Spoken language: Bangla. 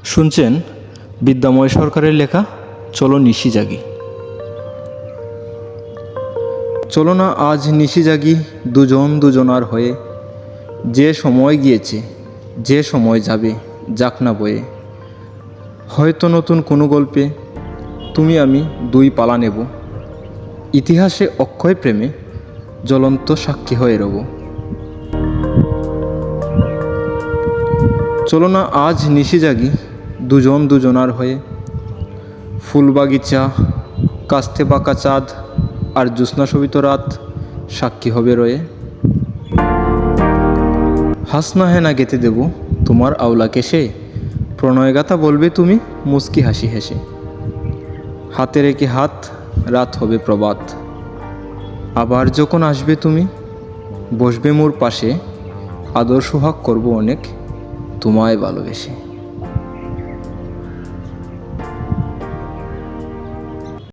শুনছেন বিদ্যাময় সরকারের লেখা চলো নিশি জাগি। চলো না আজ নিশি জাগি দুজন দুজনার হয়ে, যে সময় গিয়েছে যে সময় যাবে যাক না বয়ে। হয়তো নতুন কোনো গল্পে তুমি আমি দুই পালা নেব, ইতিহাসে অক্ষয় প্রেমে জ্বলন্ত সাক্ষী হয়ে রব। চলো না আজ নিশি জাগি দুজন দুজনার হয়ে, ফুলবাগিচা কাস্তে পাকা চাঁদ আর জ্যোৎস্না শোভিত রাত সাক্ষী হবে রয়ে। হাসনা হেনা গেতে দেব তোমার আওলাকে সে, প্রণয়গাথা বলবে তুমি মুস্কি হাসি হেসে। হাতে রেখে হাত রাত হবে প্রভাত, আবার যখন আসবে তুমি বসবে মোর পাশে, আদর সোহাগ করব অনেক তোমায় ভালোবেসে।